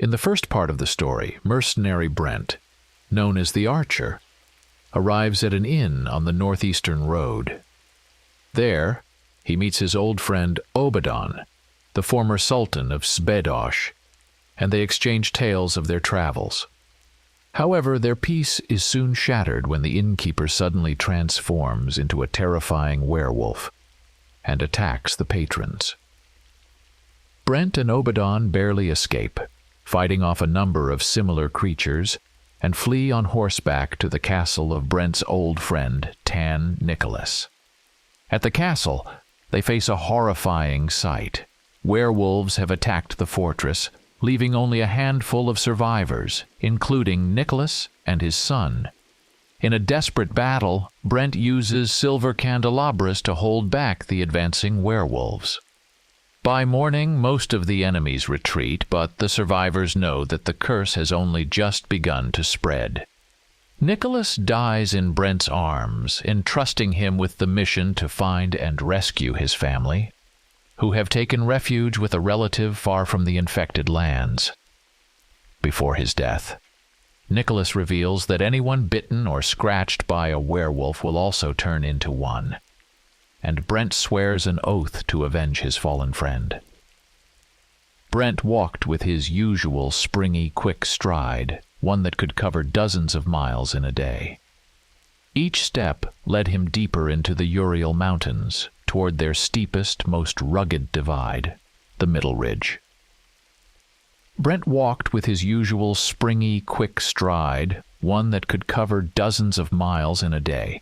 In the first part of the story, mercenary Brent, known as the Archer, arrives at an inn on the northeastern road. There, he meets his old friend Obadon, the former Sultan of Sbedosh, and they exchange tales of their travels. However, their peace is soon shattered when the innkeeper suddenly transforms into a terrifying werewolf and attacks the patrons. Brent and Obadon barely escape, fighting off a number of similar creatures, and flee on horseback to the castle of Brent's old friend, Tan Nicholas. At the castle, they face a horrifying sight. Werewolves have attacked the fortress, leaving only a handful of survivors, including Nicholas and his son. In a desperate battle, Brent uses silver candelabras to hold back the advancing werewolves. By morning, most of the enemies retreat, but the survivors know that the curse has only just begun to spread. Nicholas dies in Brent's arms, entrusting him with the mission to find and rescue his family, who have taken refuge with a relative far from the infected lands. Before his death, Nicholas reveals that anyone bitten or scratched by a werewolf will also turn into one, and Brent swears an oath to avenge his fallen friend. Brent walked with his usual springy, quick stride, one that could cover dozens of miles in a day. Each step led him deeper into the Uriel Mountains, toward their steepest, most rugged divide, the Middle Ridge. Brent walked with his usual springy, quick stride, one that could cover dozens of miles in a day.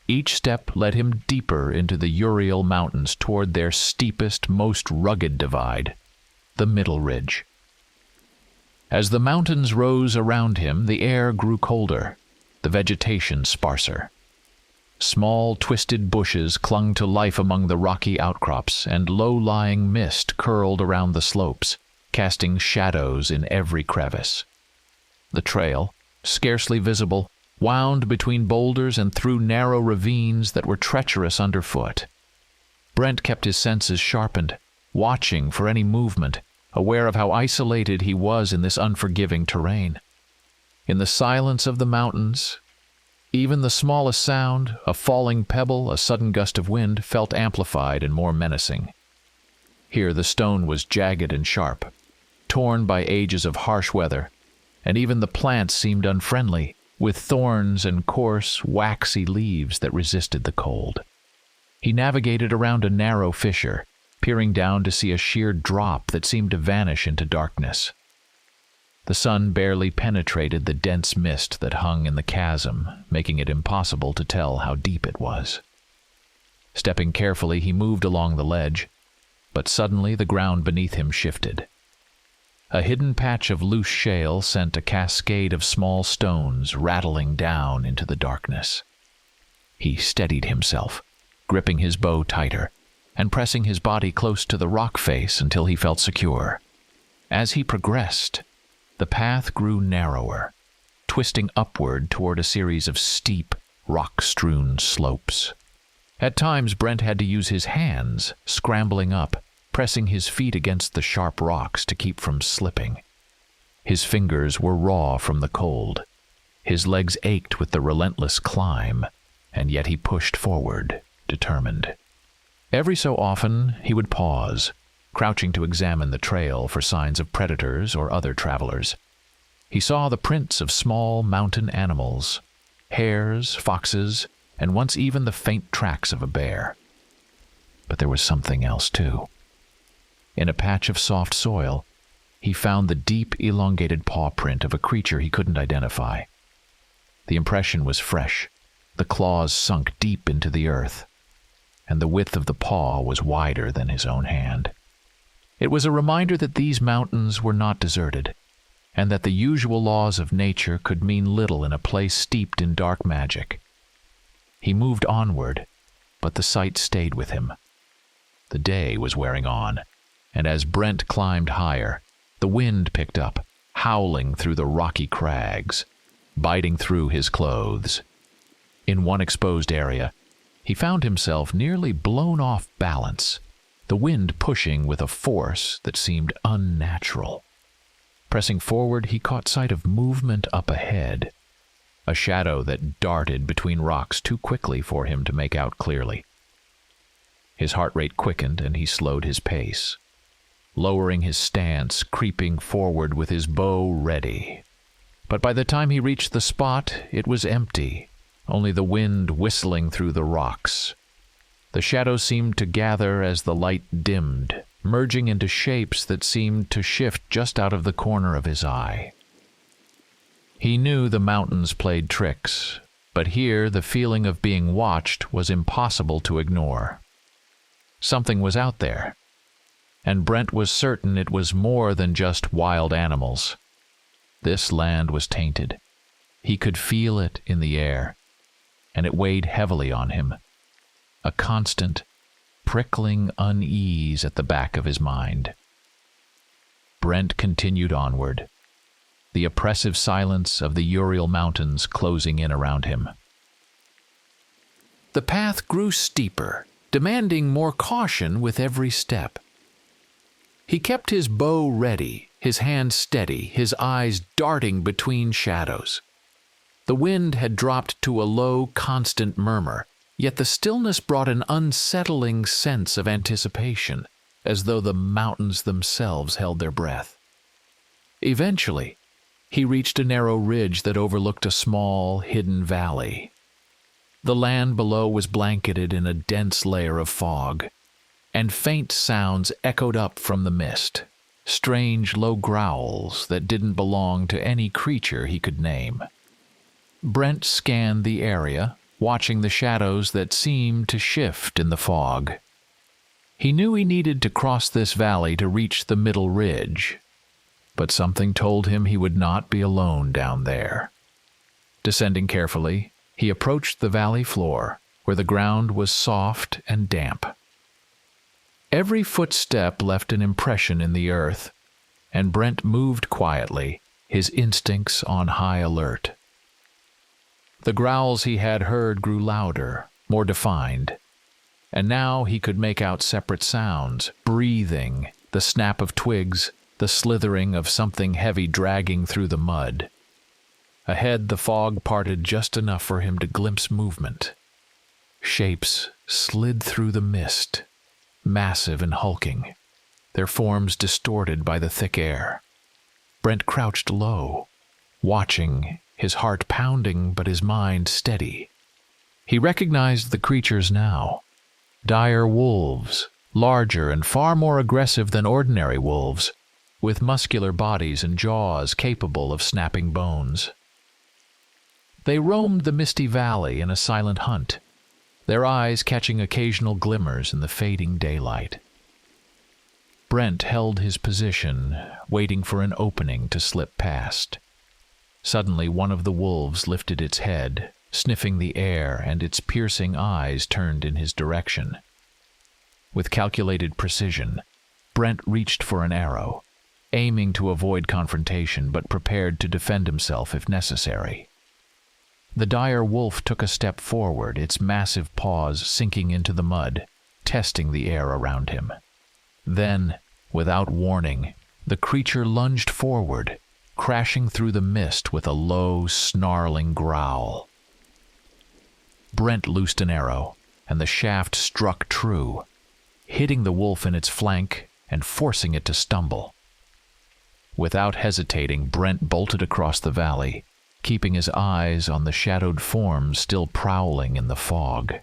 Each step led him deeper into the Uriel Mountains toward their steepest, most rugged divide, the Middle Ridge. As the mountains rose around him, the air grew colder, the vegetation sparser. Small, twisted bushes clung to life among the rocky outcrops, and low-lying mist curled around the slopes, casting shadows in every crevice. The trail, scarcely visible, wound between boulders and through narrow ravines that were treacherous underfoot. Brent kept his senses sharpened, watching for any movement, aware of how isolated he was in this unforgiving terrain. In the silence of the mountains, even the smallest sound, a falling pebble, a sudden gust of wind, felt amplified and more menacing. Here the stone was jagged and sharp, torn by ages of harsh weather, and even the plants seemed unfriendly, with thorns and coarse, waxy leaves that resisted the cold. He navigated around a narrow fissure, peering down to see a sheer drop that seemed to vanish into darkness. The sun barely penetrated the dense mist that hung in the chasm, making it impossible to tell how deep it was. Stepping carefully, he moved along the ledge, but suddenly the ground beneath him shifted. A hidden patch of loose shale sent a cascade of small stones rattling down into the darkness. He steadied himself, gripping his bow tighter, and pressing his body close to the rock face until he felt secure. As he progressed, the path grew narrower, twisting upward toward a series of steep, rock-strewn slopes. At times, Brent had to use his hands, scrambling up, pressing his feet against the sharp rocks to keep from slipping. His fingers were raw from the cold. His legs ached with the relentless climb, and yet he pushed forward, determined. Every so often, he would pause, crouching to examine the trail for signs of predators or other travelers. He saw the prints of small mountain animals, hares, foxes, and once even the faint tracks of a bear. But there was something else, too. In a patch of soft soil, he found the deep, elongated paw print of a creature he couldn't identify. The impression was fresh, the claws sunk deep into the earth, and the width of the paw was wider than his own hand. It was a reminder that these mountains were not deserted, and that the usual laws of nature could mean little in a place steeped in dark magic. He moved onward, but the sight stayed with him. The day was wearing on, and as Brent climbed higher, the wind picked up, howling through the rocky crags, biting through his clothes. In one exposed area, he found himself nearly blown off balance, the wind pushing with a force that seemed unnatural. Pressing forward, he caught sight of movement up ahead, a shadow that darted between rocks too quickly for him to make out clearly. His heart rate quickened and he slowed his pace, lowering his stance, creeping forward with his bow ready. But by the time he reached the spot, it was empty, only the wind whistling through the rocks. The shadows seemed to gather as the light dimmed, merging into shapes that seemed to shift just out of the corner of his eye. He knew the mountains played tricks, but here the feeling of being watched was impossible to ignore. Something was out there, and Brent was certain it was more than just wild animals. This land was tainted. He could feel it in the air, and it weighed heavily on him, a constant, prickling unease at the back of his mind. Brent continued onward, the oppressive silence of the Ural Mountains closing in around him. The path grew steeper, demanding more caution with every step. He kept his bow ready, his hand steady, his eyes darting between shadows. The wind had dropped to a low, constant murmur, yet the stillness brought an unsettling sense of anticipation, as though the mountains themselves held their breath. Eventually, he reached a narrow ridge that overlooked a small, hidden valley. The land below was blanketed in a dense layer of fog, and faint sounds echoed up from the mist, strange low growls that didn't belong to any creature he could name. Brent scanned the area, watching the shadows that seemed to shift in the fog. He knew he needed to cross this valley to reach the middle ridge, but something told him he would not be alone down there. Descending carefully, he approached the valley floor, where the ground was soft and damp. Every footstep left an impression in the earth, and Brent moved quietly, his instincts on high alert. The growls he had heard grew louder, more defined, and now he could make out separate sounds, breathing, the snap of twigs, the slithering of something heavy dragging through the mud. Ahead, the fog parted just enough for him to glimpse movement. Shapes slid through the mist, massive and hulking, their forms distorted by the thick air. Brent crouched low, watching, his heart pounding but his mind steady. He recognized the creatures now. Dire wolves, larger and far more aggressive than ordinary wolves, with muscular bodies and jaws capable of snapping bones. They roamed the misty valley in a silent hunt, their eyes catching occasional glimmers in the fading daylight. Brent held his position, waiting for an opening to slip past. Suddenly, one of the wolves lifted its head, sniffing the air, and its piercing eyes turned in his direction. With calculated precision, Brent reached for an arrow, aiming to avoid confrontation but prepared to defend himself if necessary. The dire wolf took a step forward, its massive paws sinking into the mud, testing the air around him. Then, without warning, the creature lunged forward, crashing through the mist with a low, snarling growl. Brent loosed an arrow, and the shaft struck true, hitting the wolf in its flank and forcing it to stumble. Without hesitating, Brent bolted across the valley, keeping his eyes on the shadowed forms still prowling in the fog.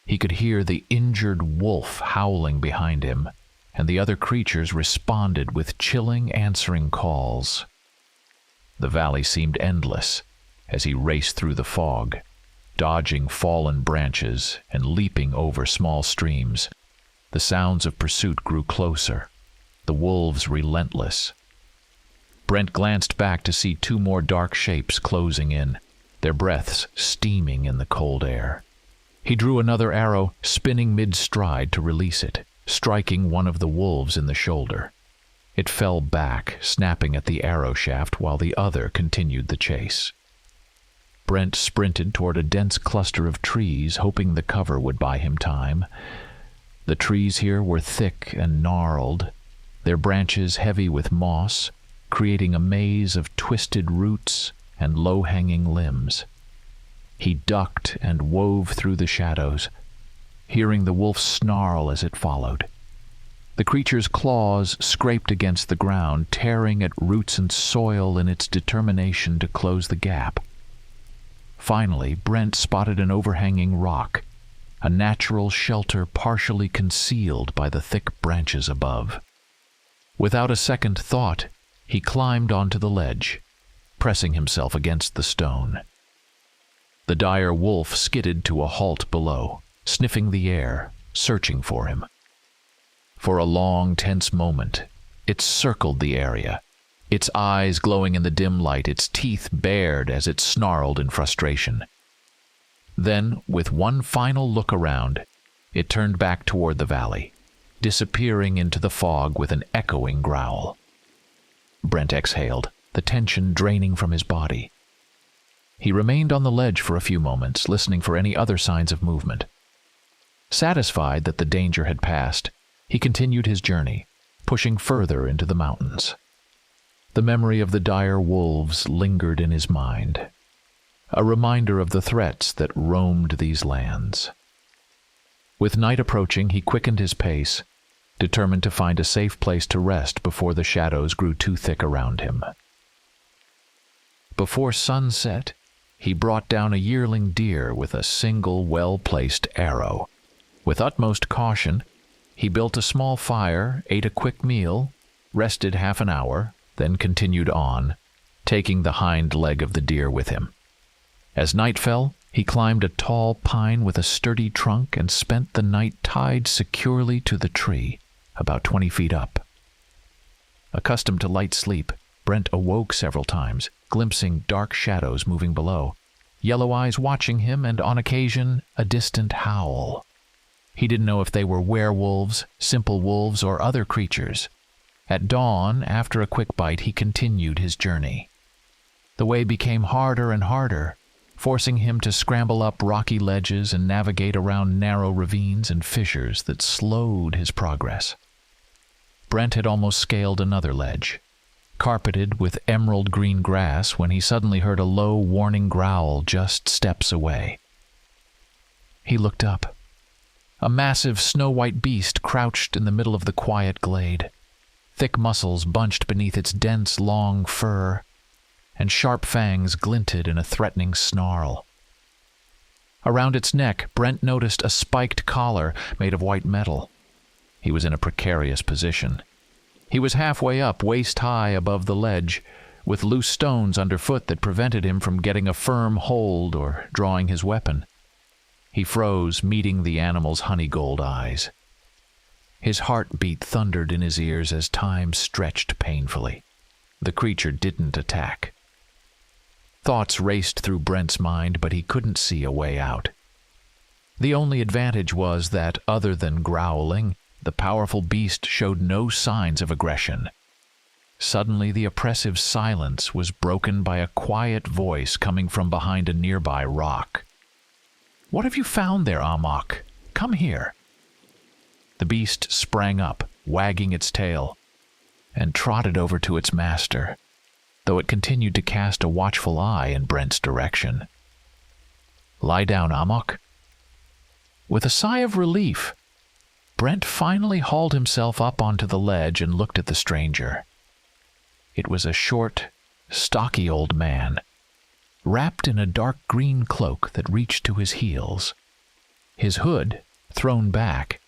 He could hear the injured wolf howling behind him, and the other creatures responded with chilling answering calls. The valley seemed endless as he raced through the fog, dodging fallen branches and leaping over small streams. The sounds of pursuit grew closer, the wolves relentless. Brent glanced back to see two more dark shapes closing in, their breaths steaming in the cold air. He drew another arrow, spinning mid-stride to release it, striking one of the wolves in the shoulder. It fell back, snapping at the arrow shaft while the other continued the chase. Brent sprinted toward a dense cluster of trees, hoping the cover would buy him time. The trees here were thick and gnarled, their branches heavy with moss, creating a maze of twisted roots and low-hanging limbs. He ducked and wove through the shadows, hearing the wolf snarl as it followed. The creature's claws scraped against the ground, tearing at roots and soil in its determination to close the gap. Finally, Brent spotted an overhanging rock, a natural shelter partially concealed by the thick branches above. Without a second thought, he climbed onto the ledge, pressing himself against the stone. The dire wolf skidded to a halt below, sniffing the air, searching for him. For a long, tense moment, it circled the area, its eyes glowing in the dim light, its teeth bared as it snarled in frustration. Then, with one final look around, it turned back toward the valley, disappearing into the fog with an echoing growl. Brent exhaled, the tension draining from his body. He remained on the ledge for a few moments, listening for any other signs of movement. Satisfied that the danger had passed, he continued his journey, pushing further into the mountains. The memory of the dire wolves lingered in his mind, a reminder of the threats that roamed these lands. With night approaching, he quickened his pace, determined to find a safe place to rest before the shadows grew too thick around him. Before sunset, he brought down a yearling deer with a single well-placed arrow. With utmost caution, he built a small fire, ate a quick meal, rested half an hour, then continued on, taking the hind leg of the deer with him. As night fell, he climbed a tall pine with a sturdy trunk and spent the night tied securely to the tree, about 20 feet up. Accustomed to light sleep, Brent awoke several times, glimpsing dark shadows moving below, yellow eyes watching him, and on occasion, a distant howl. He didn't know if they were werewolves, simple wolves, or other creatures. At dawn, after a quick bite, he continued his journey. The way became harder and harder, forcing him to scramble up rocky ledges and navigate around narrow ravines and fissures that slowed his progress. Brent had almost scaled another ledge, carpeted with emerald green grass, when he suddenly heard a low, warning growl just steps away. He looked up. A massive snow-white beast crouched in the middle of the quiet glade, thick muscles bunched beneath its dense, long fur, and sharp fangs glinted in a threatening snarl. Around its neck, Brent noticed a spiked collar made of white metal. He was in a precarious position. He was halfway up, waist-high above the ledge, with loose stones underfoot that prevented him from getting a firm hold or drawing his weapon. He froze, meeting the animal's honey-gold eyes. His heartbeat thundered in his ears as time stretched painfully. The creature didn't attack. Thoughts raced through Brent's mind, but he couldn't see a way out. The only advantage was that, other than growling, the powerful beast showed no signs of aggression. Suddenly, the oppressive silence was broken by a quiet voice coming from behind a nearby rock. "What have you found there, Amok? Come here." The beast sprang up, wagging its tail, and trotted over to its master, though it continued to cast a watchful eye in Brent's direction. "Lie down, Amok." With a sigh of relief, Brent finally hauled himself up onto the ledge and looked at the stranger. It was a short, stocky old man, wrapped in a dark green cloak that reached to his heels. His hood, thrown back,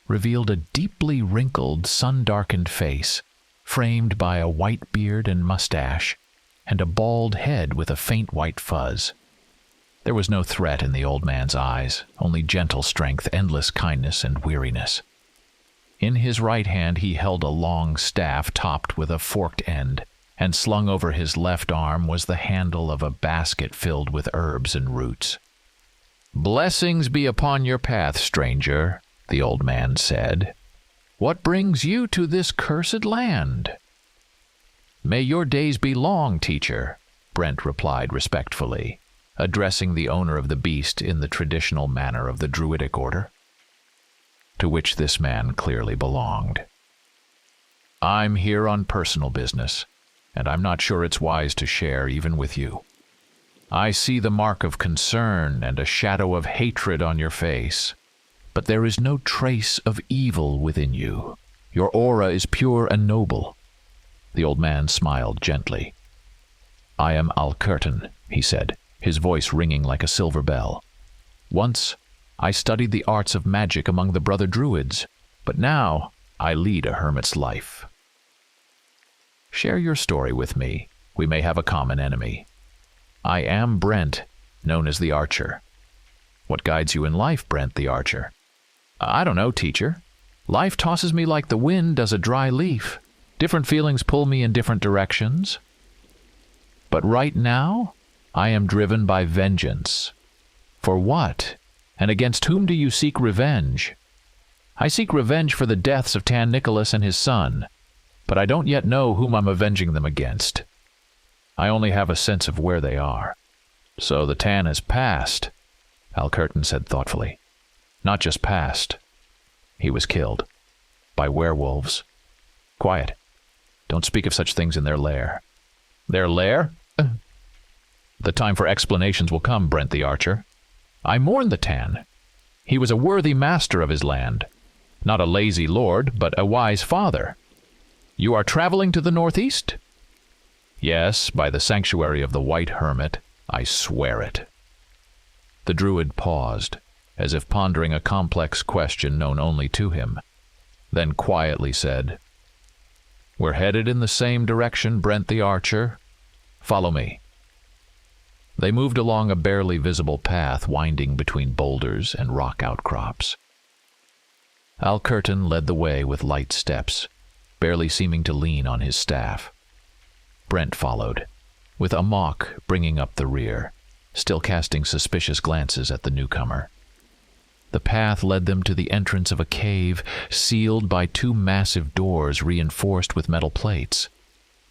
revealed a deeply wrinkled, sun-darkened face, framed by a white beard and mustache, and a bald head with a faint white fuzz. There was no threat in the old man's eyes, only gentle strength, endless kindness, and weariness. In his right hand he held a long staff topped with a forked end, and slung over his left arm was the handle of a basket filled with herbs and roots. "Blessings be upon your path, stranger," the old man said. "What brings you to this cursed land?" "May your days be long, teacher," Brent replied respectfully, addressing the owner of the beast in the traditional manner of the druidic order, to which this man clearly belonged. "I'm here on personal business. and I'm not sure it's wise to share even with you. I see the mark of concern and a shadow of hatred on your face, but there is no trace of evil within you. Your aura is pure and noble." The old man smiled gently. "I am Alcurton," he said, his voice ringing like a silver bell. "Once, I studied the arts of magic among the brother druids, but now I lead a hermit's life. Share your story with me. We may have a common enemy. I am Brent, known as the Archer." "What guides you in life, Brent the Archer?" "I don't know, teacher. Life tosses me like the wind does a dry leaf. Different feelings pull me in different directions. But right now, I am driven by vengeance." "For what? And against whom do you seek revenge?" "I seek revenge for the deaths of Tan Nicholas and his son, but I don't yet know whom I'm avenging them against. I only have a sense of where they are." "So the Tan has passed," Alcurton said thoughtfully. "Not just passed. He was killed. By werewolves. Quiet. Don't speak of such things in their lair." "Their lair?" "The time for explanations will come, Brent the Archer. I mourn the Tan. He was a worthy master of his land. Not a lazy lord, but a wise father. You are traveling to the northeast?" "Yes, by the sanctuary of the White Hermit. I swear it." The druid paused, as if pondering a complex question known only to him, then quietly said, "We're headed in the same direction, Brent the Archer. Follow me." They moved along a barely visible path winding between boulders and rock outcrops. Alcurton led the way with light steps, barely seeming to lean on his staff. Brent followed, with Amok bringing up the rear, still casting suspicious glances at the newcomer. The path led them to the entrance of a cave sealed by two massive doors reinforced with metal plates,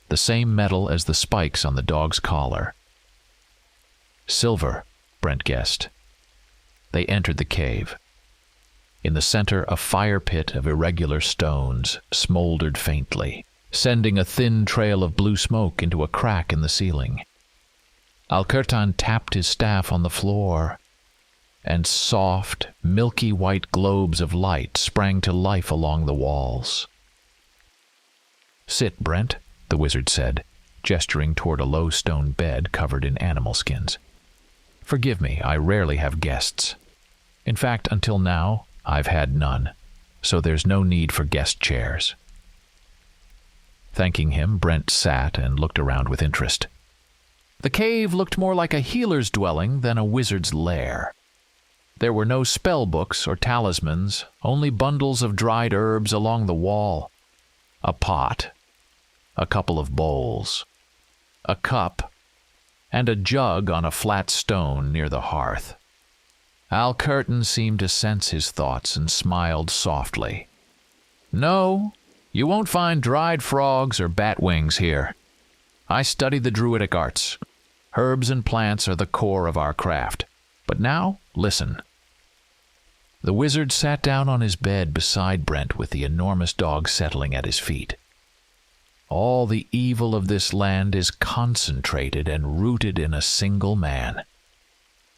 the same metal as the spikes on the dog's collar. Silver, Brent guessed. They entered the cave. In the center, a fire pit of irregular stones smoldered faintly, sending a thin trail of blue smoke into a crack in the ceiling. Alcurton tapped his staff on the floor, and soft, milky white globes of light sprang to life along the walls. "Sit, Brent," the wizard said, gesturing toward a low stone bed covered in animal skins. "Forgive me, I rarely have guests. In fact, until now, I've had none, so there's no need for guest chairs." Thanking him, Brent sat and looked around with interest. The cave looked more like a healer's dwelling than a wizard's lair. There were no spell books or talismans, only bundles of dried herbs along the wall. A pot, a couple of bowls, a cup, and a jug on a flat stone near the hearth. Alcurton seemed to sense his thoughts and smiled softly. "No, you won't find dried frogs or bat wings here. I study the druidic arts. Herbs and plants are the core of our craft. But now, listen." The wizard sat down on his bed beside Brent with the enormous dog settling at his feet. "All the evil of this land is concentrated and rooted in a single man.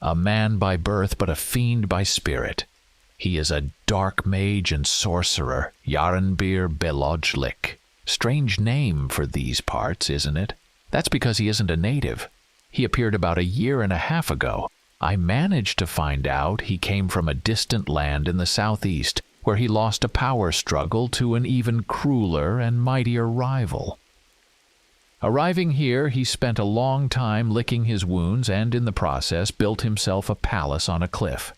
A man by birth, but a fiend by spirit. He is a dark mage and sorcerer, Yarenbir Belojlik. Strange name for these parts, isn't it? That's because he isn't a native. He appeared about a year and a half ago. I managed to find out he came from a distant land in the southeast, where he lost a power struggle to an even crueler and mightier rival. Arriving here, he spent a long time licking his wounds and, in the process, built himself a palace on a cliff.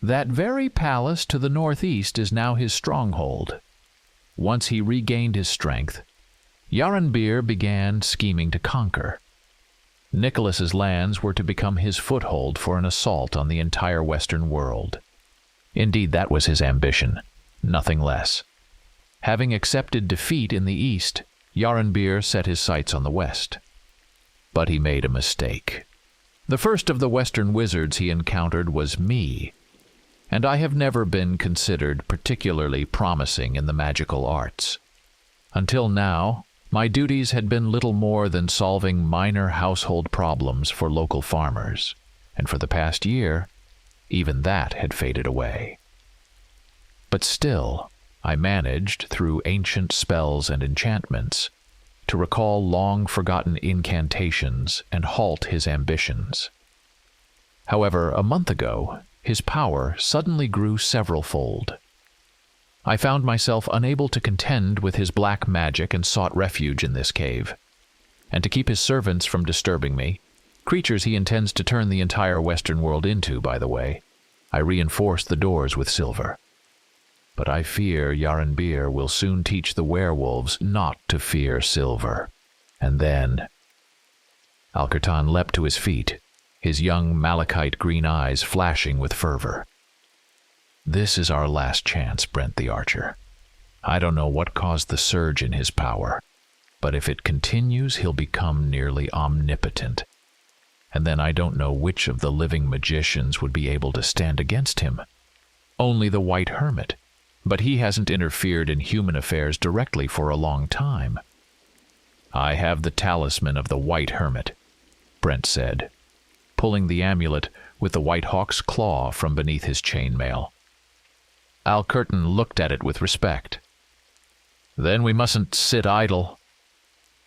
That very palace to the northeast is now his stronghold. Once he regained his strength, Yarenbir began scheming to conquer. Nicholas's lands were to become his foothold for an assault on the entire Western world. Indeed, that was his ambition, nothing less. Having accepted defeat in the east, Yarenbir set his sights on the west. But he made a mistake. The first of the Western wizards he encountered was me, and I have never been considered particularly promising in the magical arts. Until now, My duties had been little more than solving minor household problems for local farmers, and for the past year, even that had faded away. But still, I managed, through ancient spells and enchantments, to recall long-forgotten incantations and halt his ambitions. However, a month ago, his power suddenly grew several-fold. I found myself unable to contend with his black magic and sought refuge in this cave. And to keep his servants from disturbing me, creatures he intends to turn the entire Western world into, by the way, I reinforced the doors with silver. But I fear Yarenbeer will soon teach the werewolves not to fear silver. And then... Alkertan leapt to his feet, his young malachite green eyes flashing with fervor. This is our last chance, Brent the Archer. I don't know what caused the surge in his power, but if it continues, he'll become nearly omnipotent. And then I don't know which of the living magicians would be able to stand against him. Only the White Hermit, but he hasn't interfered in human affairs directly for a long time. I have the talisman of the White Hermit, Brent said, pulling the amulet with the White Hawk's claw from beneath his chainmail. Alkertan looked at it with respect. Then we mustn't sit idle.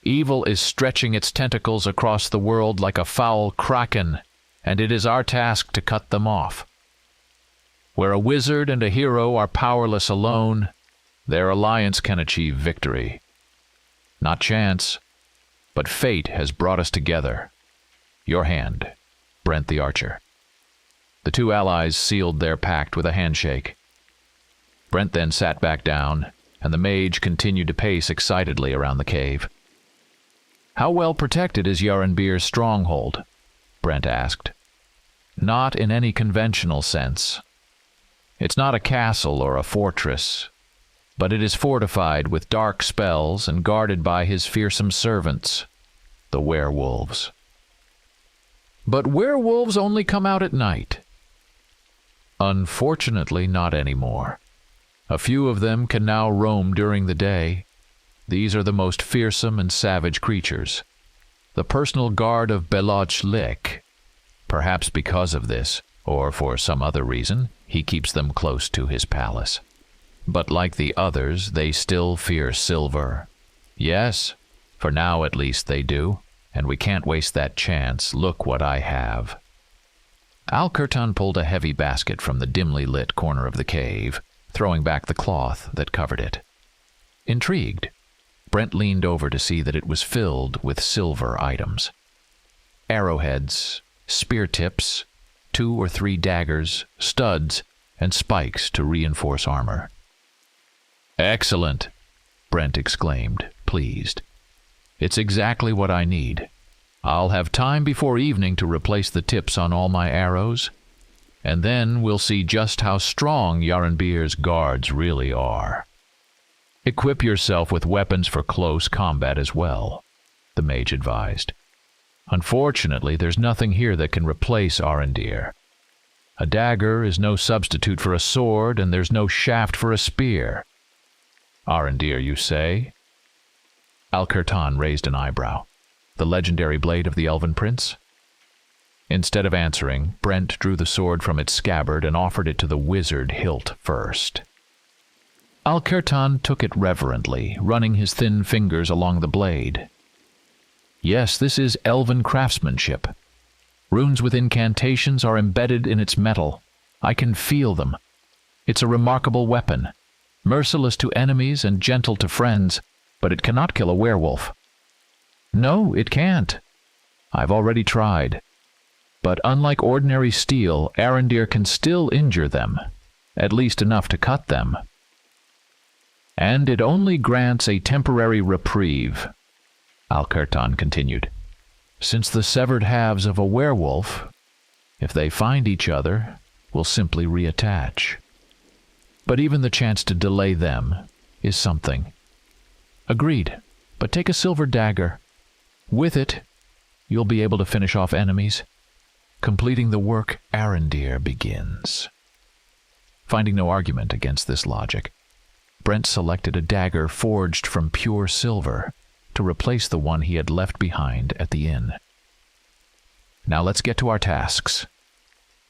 Evil is stretching its tentacles across the world like a foul kraken, and it is our task to cut them off. Where a wizard and a hero are powerless alone, their alliance can achieve victory. Not chance, but fate has brought us together. Your hand, Brent the Archer. The two allies sealed their pact with a handshake. Brent then sat back down, and the mage continued to pace excitedly around the cave. How well protected is Yarenbeer's stronghold? Brent asked. Not in any conventional sense. It's not a castle or a fortress, but it is fortified with dark spells and guarded by his fearsome servants, the werewolves. But werewolves only come out at night. Unfortunately, not anymore. A few of them can now roam during the day. These are the most fearsome and savage creatures. The personal guard of Beloch Lik. Perhaps because of this, or for some other reason, he keeps them close to his palace. But like the others, they still fear silver. Yes, for now at least they do, and we can't waste that chance. Look what I have. Alkertan pulled a heavy basket from the dimly lit corner of the cave, throwing back the cloth that covered it. Intrigued, Brent leaned over to see that it was filled with silver items. Arrowheads, spear tips, 2 or 3 daggers, studs, and spikes to reinforce armor. Excellent, Brent exclaimed, pleased. It's exactly what I need. I'll have time before evening to replace the tips on all my arrows, and then we'll see just how strong Yarenbeer's guards really are. Equip yourself with weapons for close combat as well, the mage advised. Unfortunately, there's nothing here that can replace Arendir. A dagger is no substitute for a sword, and there's no shaft for a spear. Arendir, you say? Alkertan raised an eyebrow. The legendary blade of the Elven Prince? Instead of answering, Brent drew the sword from its scabbard and offered it to the wizard hilt first. Alkertan took it reverently, running his thin fingers along the blade. Yes, this is elven craftsmanship. Runes with incantations are embedded in its metal. I can feel them. It's a remarkable weapon, merciless to enemies and gentle to friends, but it cannot kill a werewolf. No, it can't. I've already tried. But unlike ordinary steel, Arendir can still injure them, at least enough to cut them. And it only grants a temporary reprieve, Alkertan continued, since the severed halves of a werewolf, if they find each other, will simply reattach. But even the chance to delay them is something. Agreed, but take a silver dagger. With it, you'll be able to finish off enemies, completing the work Arendir begins. Finding no argument against this logic, Brent selected a dagger forged from pure silver to replace the one he had left behind at the inn. "Now let's get to our tasks,"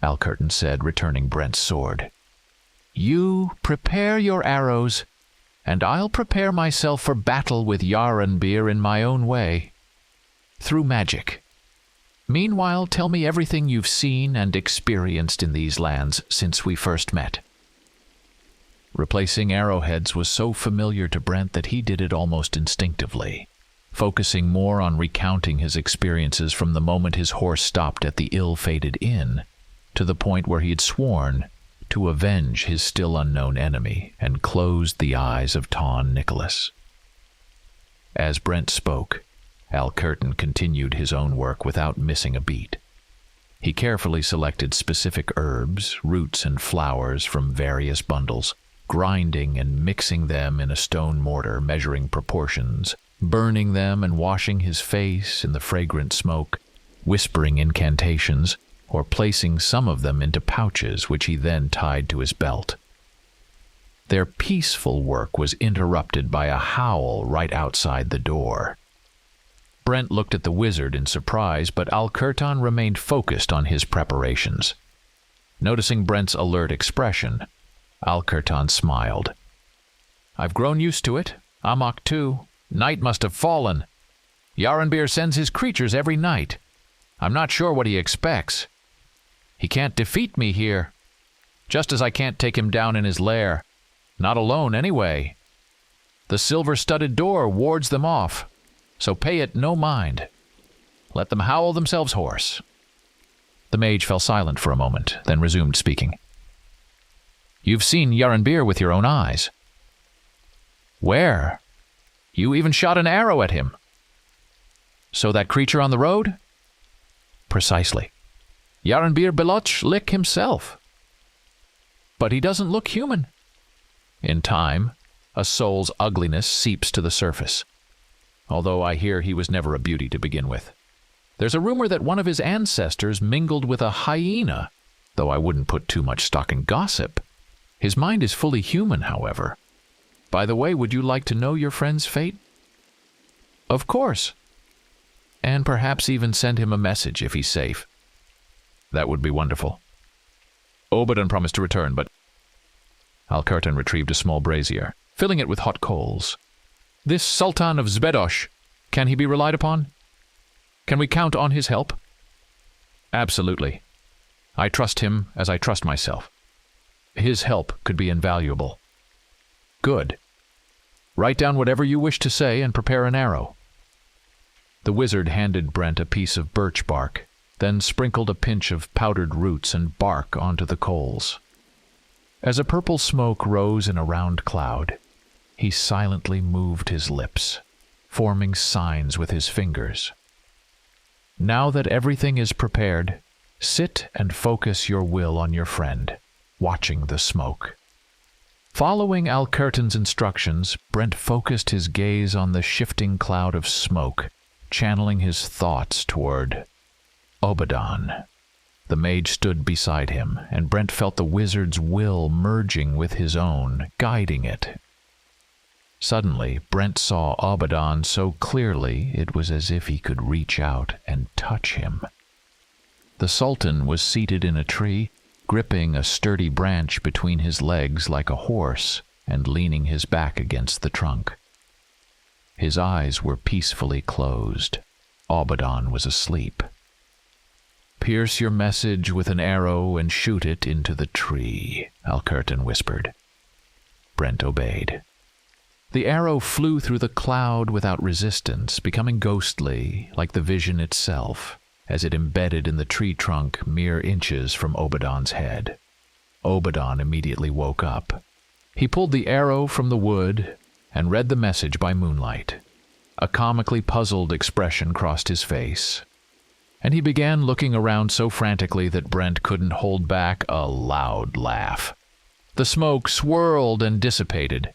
Alcurton said, returning Brent's sword. "You prepare your arrows, and I'll prepare myself for battle with Yarenbeer in my own way, through magic. Meanwhile, tell me everything you've seen and experienced in these lands since we first met." Replacing arrowheads was so familiar to Brent that he did it almost instinctively, focusing more on recounting his experiences from the moment his horse stopped at the ill-fated inn to the point where he had sworn to avenge his still unknown enemy and closed the eyes of Taun Nicholas. As Brent spoke, Alcurton continued his own work without missing a beat. He carefully selected specific herbs, roots, and flowers from various bundles, grinding and mixing them in a stone mortar, measuring proportions, burning them and washing his face in the fragrant smoke, whispering incantations, or placing some of them into pouches which he then tied to his belt. Their peaceful work was interrupted by a howl right outside the door. Brent looked at the wizard in surprise, but Alcurton remained focused on his preparations. Noticing Brent's alert expression, Alcurton smiled. "I've grown used to it. Amok too. Night must have fallen. Yarenbeer sends his creatures every night. I'm not sure what he expects. He can't defeat me here, just as I can't take him down in his lair. Not alone, anyway. The silver-studded door wards them off, so pay it no mind. Let them howl themselves hoarse." The mage fell silent for a moment, then resumed speaking. "You've seen Yarenbeer with your own eyes." "Where? You even shot an arrow at him." "So that creature on the road?" "Precisely. Yarenbeer Beloch Lick himself." "But he doesn't look human." "In time, a soul's ugliness seeps to the surface. Although I hear he was never a beauty to begin with. There's a rumor that one of his ancestors mingled with a hyena, though I wouldn't put too much stock in gossip. His mind is fully human, however. By the way, would you like to know your friend's fate?" "Of course." "And perhaps even send him a message if he's safe." "That would be wonderful." "Obadan promised to return, but—" Alcurton retrieved a small brazier, filling it with hot coals. "This Sultan of Zbedosh, can he be relied upon? Can we count on his help?" "Absolutely. I trust him as I trust myself. His help could be invaluable." "Good. Write down whatever you wish to say and prepare an arrow." The wizard handed Brent a piece of birch bark, then sprinkled a pinch of powdered roots and bark onto the coals. As a purple smoke rose in a round cloud, he silently moved his lips, forming signs with his fingers. "Now that everything is prepared, sit and focus your will on your friend, watching the smoke." Following Alcurton's instructions, Brent focused his gaze on the shifting cloud of smoke, channeling his thoughts toward Obadan. The mage stood beside him, and Brent felt the wizard's will merging with his own, guiding it. Suddenly, Brent saw Obadan so clearly it was as if he could reach out and touch him. The Sultan was seated in a tree, gripping a sturdy branch between his legs like a horse and leaning his back against the trunk. His eyes were peacefully closed. Obadan was asleep. "Pierce your message with an arrow and shoot it into the tree," Alcurton whispered. Brent obeyed. The arrow flew through the cloud without resistance, becoming ghostly, like the vision itself, as it embedded in the tree trunk mere inches from Obadan's head. Obadan immediately woke up. He pulled the arrow from the wood and read the message by moonlight. A comically puzzled expression crossed his face, and he began looking around so frantically that Brent couldn't hold back a loud laugh. The smoke swirled and dissipated,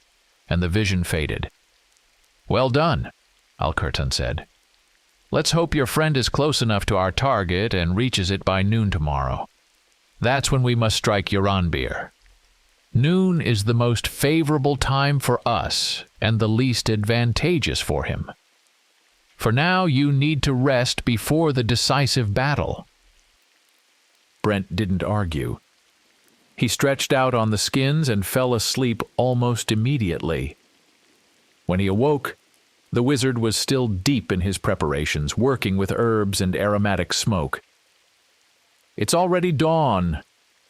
and the vision faded. "Well done," Alcurton said. "Let's hope your friend is close enough to our target and reaches it by noon tomorrow. That's when we must strike Yarenbeer. Noon is the most favorable time for us and the least advantageous for him. For now you need to rest before the decisive battle." Brent didn't argue. He stretched out on the skins and fell asleep almost immediately. When he awoke, the wizard was still deep in his preparations, working with herbs and aromatic smoke. "It's already dawn,"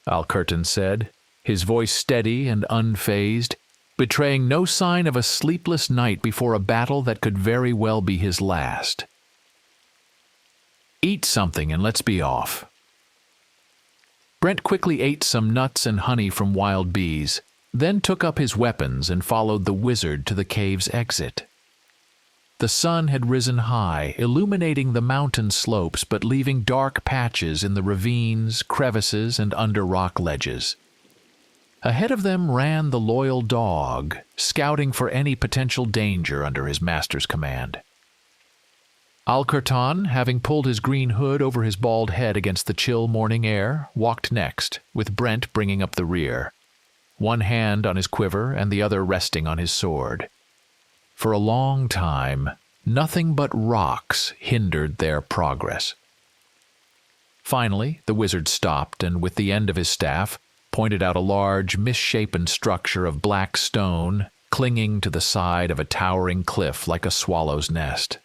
Alcurton said, his voice steady and unfazed, betraying no sign of a sleepless night before a battle that could very well be his last. "Eat something and let's be off." Brent quickly ate some nuts and honey from wild bees, then took up his weapons and followed the wizard to the cave's exit. The sun had risen high, illuminating the mountain slopes but leaving dark patches in the ravines, crevices, and under rock ledges. Ahead of them ran the loyal dog, scouting for any potential danger under his master's command. Alcurton, having pulled his green hood over his bald head against the chill morning air, walked next, with Brent bringing up the rear, one hand on his quiver and the other resting on his sword. For a long time, nothing but rocks hindered their progress. Finally, the wizard stopped and, with the end of his staff, pointed out a large, misshapen structure of black stone clinging to the side of a towering cliff like a swallow's nest.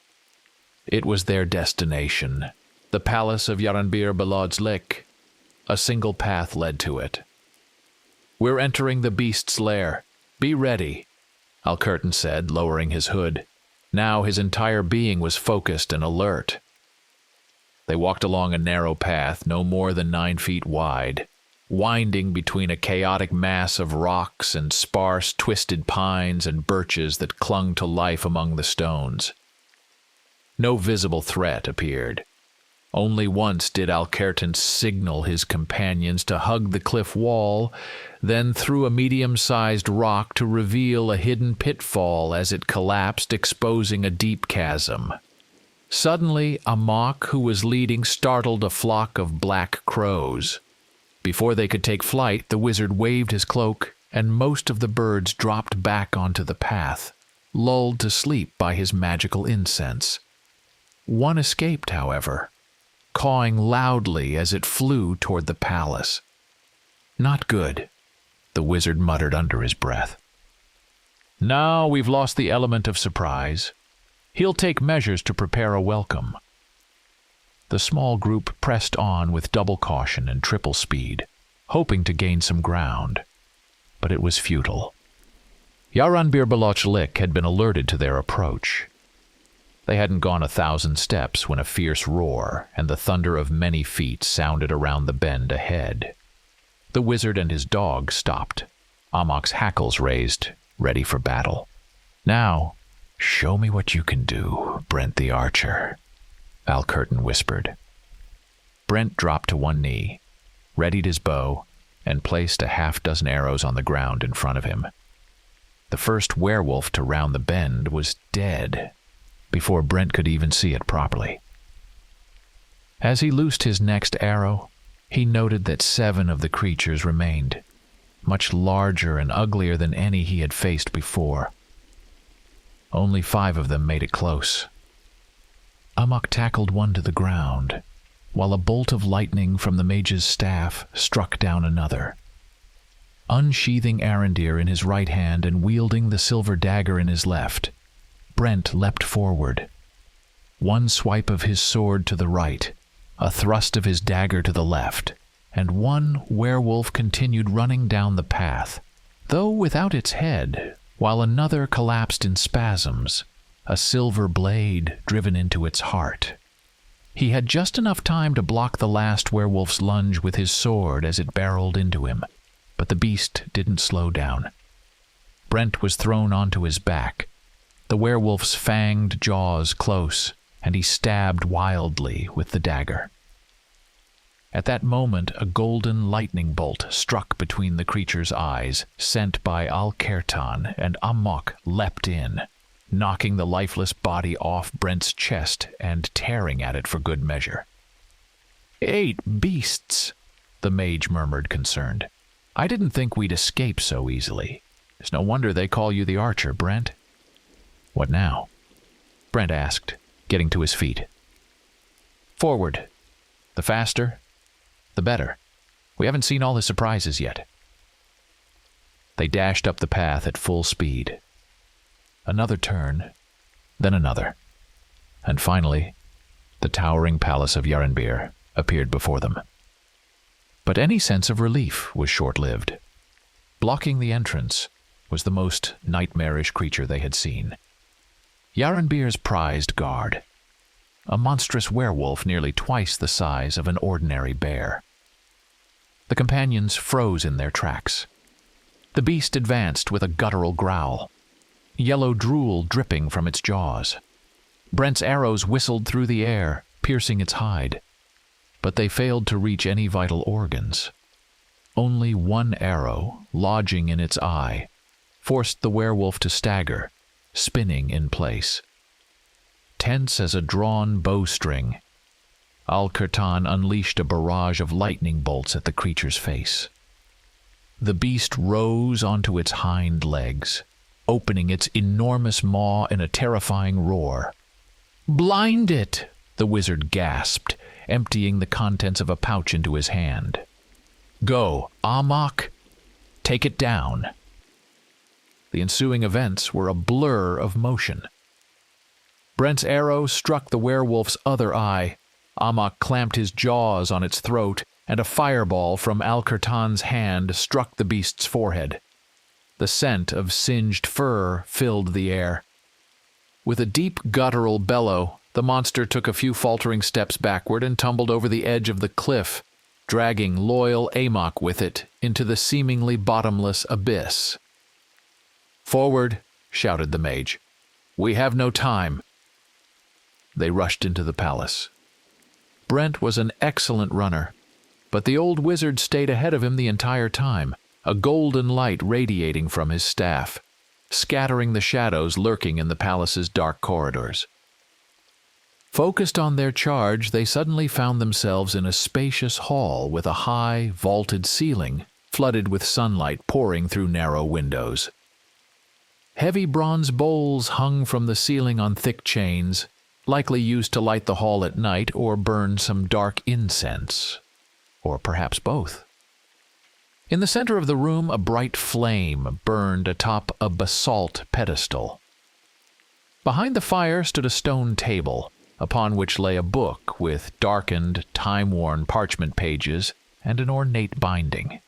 It was their destination, the palace of Yaranbir Balod's Lick. A single path led to it. "We're entering the beast's lair. Be ready," Alcurton said, lowering his hood. Now his entire being was focused and alert. They walked along a narrow path no more than 9 feet wide, winding between a chaotic mass of rocks and sparse, twisted pines and birches that clung to life among the stones. No visible threat appeared. Only once did Alcurton signal his companions to hug the cliff wall, then threw a medium-sized rock to reveal a hidden pitfall as it collapsed, exposing a deep chasm. Suddenly, Amok, who was leading, startled a flock of black crows. Before they could take flight, the wizard waved his cloak, and most of the birds dropped back onto the path, lulled to sleep by his magical incense. One escaped, however, cawing loudly as it flew toward the palace. "Not good," the wizard muttered under his breath. "Now we've lost the element of surprise. He'll take measures to prepare a welcome." The small group pressed on with double caution and triple speed, hoping to gain some ground. But it was futile. Yaranbir Balod's Lick had been alerted to their approach. They hadn't gone 1,000 steps when a fierce roar and the thunder of many feet sounded around the bend ahead. The wizard and his dog stopped, Amok's hackles raised, ready for battle. "Now, show me what you can do, Brent the Archer," Alcurton whispered. Brent dropped to one knee, readied his bow, and placed a 6 arrows on the ground in front of him. The first werewolf to round the bend was dead before Brent could even see it properly. As he loosed his next arrow, he noted that 7 of the creatures remained, much larger and uglier than any he had faced before. Only 5 of them made it close. Amok tackled one to the ground, while a bolt of lightning from the mage's staff struck down another. Unsheathing Arendir in his right hand and wielding the silver dagger in his left, Brent leapt forward. One swipe of his sword to the right, a thrust of his dagger to the left, and one werewolf continued running down the path, though without its head, while another collapsed in spasms, a silver blade driven into its heart. He had just enough time to block the last werewolf's lunge with his sword as it barreled into him, but the beast didn't slow down. Brent was thrown onto his back, the werewolf's fanged jaws close, and he stabbed wildly with the dagger. At that moment, a golden lightning bolt struck between the creature's eyes, sent by Alcurton, and Amok leapt in, knocking the lifeless body off Brent's chest and tearing at it for good measure. 8 beasts, the mage murmured, concerned. "I didn't think we'd escape so easily. It's no wonder they call you the Archer, Brent." "What now?" Brent asked, getting to his feet. "Forward. The faster, the better. We haven't seen all his surprises yet." They dashed up the path at full speed. Another turn, then another, and finally, the towering palace of Yarenbyr appeared before them. But any sense of relief was short-lived. Blocking the entrance was the most nightmarish creature they had seen. Yarenbyr's prized guard, a monstrous werewolf nearly twice the size of an ordinary bear. The companions froze in their tracks. The beast advanced with a guttural growl, yellow drool dripping from its jaws. Brent's arrows whistled through the air, piercing its hide, but they failed to reach any vital organs. Only one arrow, lodging in its eye, forced the werewolf to stagger, spinning in place. Tense as a drawn bowstring, Al-Qurtan unleashed a barrage of lightning bolts at the creature's face. The beast rose onto its hind legs, opening its enormous maw in a terrifying roar. "Blind it!" the wizard gasped, emptying the contents of a pouch into his hand. "Go, Amok! Take it down!" The ensuing events were a blur of motion. Brent's arrow struck the werewolf's other eye. Amok clamped his jaws on its throat, and a fireball from Al-Qurtan's hand struck the beast's forehead. The scent of singed fur filled the air. With a deep guttural bellow, the monster took a few faltering steps backward and tumbled over the edge of the cliff, dragging loyal Amok with it into the seemingly bottomless abyss. "Forward!" shouted the mage. "We have no time." They rushed into the palace. Brent was an excellent runner, but the old wizard stayed ahead of him the entire time, a golden light radiating from his staff, scattering the shadows lurking in the palace's dark corridors. Focused on their charge, they suddenly found themselves in a spacious hall with a high, vaulted ceiling, flooded with sunlight pouring through narrow windows. Heavy bronze bowls hung from the ceiling on thick chains, likely used to light the hall at night or burn some dark incense. Or perhaps both. In the center of the room, a bright flame burned atop a basalt pedestal. Behind the fire stood a stone table, upon which lay a book with darkened, time-worn parchment pages and an ornate binding.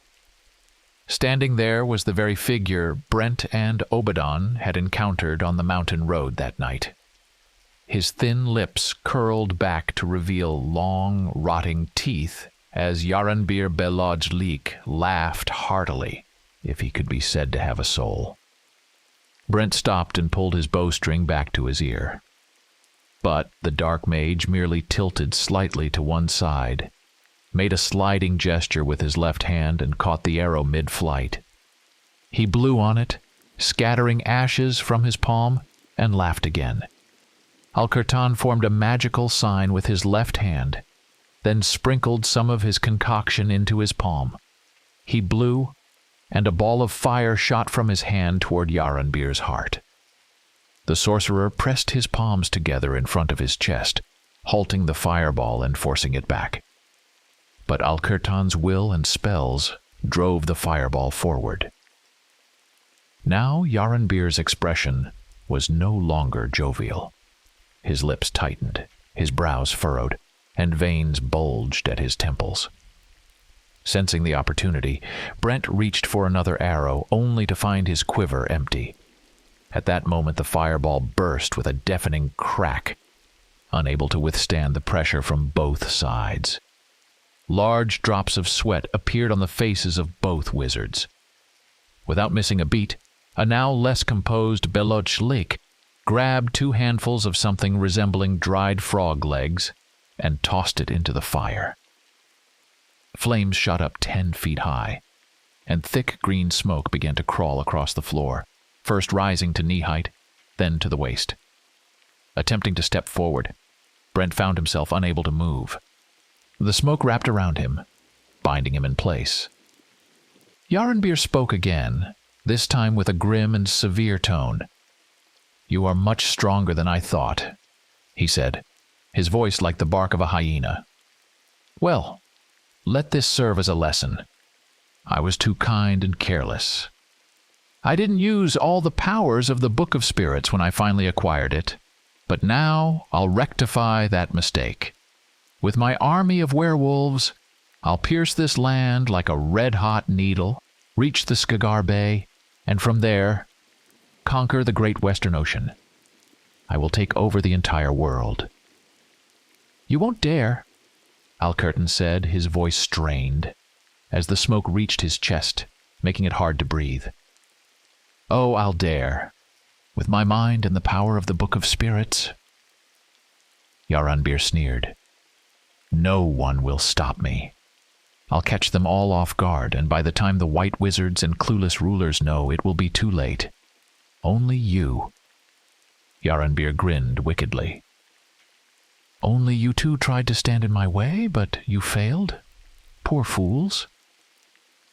Standing there was the very figure Brent and Obadan had encountered on the mountain road that night. His thin lips curled back to reveal long, rotting teeth as Yarenbyr Belodjlik laughed heartily, if he could be said to have a soul. Brent stopped and pulled his bowstring back to his ear. But the dark mage merely tilted slightly to one side, made a sliding gesture with his left hand, and caught the arrow mid-flight. He blew on it, scattering ashes from his palm, and laughed again. Al-Qurtan formed a magical sign with his left hand, then sprinkled some of his concoction into his palm. He blew, and a ball of fire shot from his hand toward Yarenbyr's heart. The sorcerer pressed his palms together in front of his chest, halting the fireball and forcing it back. But Al-Qurtan's will and spells drove the fireball forward. Now Yarenbyr's expression was no longer jovial. His lips tightened, his brows furrowed, and veins bulged at his temples. Sensing the opportunity, Brent reached for another arrow, only to find his quiver empty. At that moment the fireball burst with a deafening crack, unable to withstand the pressure from both sides. Large drops of sweat appeared on the faces of both wizards. Without missing a beat, a now less composed Belodjlik grabbed 2 handfuls of something resembling dried frog legs and tossed it into the fire. Flames shot up 10 feet high, and thick green smoke began to crawl across the floor, first rising to knee-height, then to the waist. Attempting to step forward, Brent found himself unable to move. The smoke wrapped around him, binding him in place. Yarenbyr spoke again, this time with a grim and severe tone. "You are much stronger than I thought. he said, his voice like the bark of a hyena. Well, let this serve as a lesson. I was too kind and careless. I didn't use all the powers of the Book of Spirits when I finally acquired it, but now I'll rectify that mistake. With my army of werewolves, I'll pierce this land like a red-hot needle, reach the Skagar Bay, and from there, conquer the great Western Ocean. I will take over the entire world. You won't dare, Alcurton said, his voice strained, as the smoke reached his chest, making it hard to breathe. Oh, I'll dare, with my mind and the power of the Book of Spirits. Yaranbir sneered. No one will stop me. I'll catch them all off guard, and by the time the white wizards and clueless rulers know, it will be too late. Only you. Yaranbir grinned wickedly. Only you two tried to stand in my way, but you failed? Poor fools.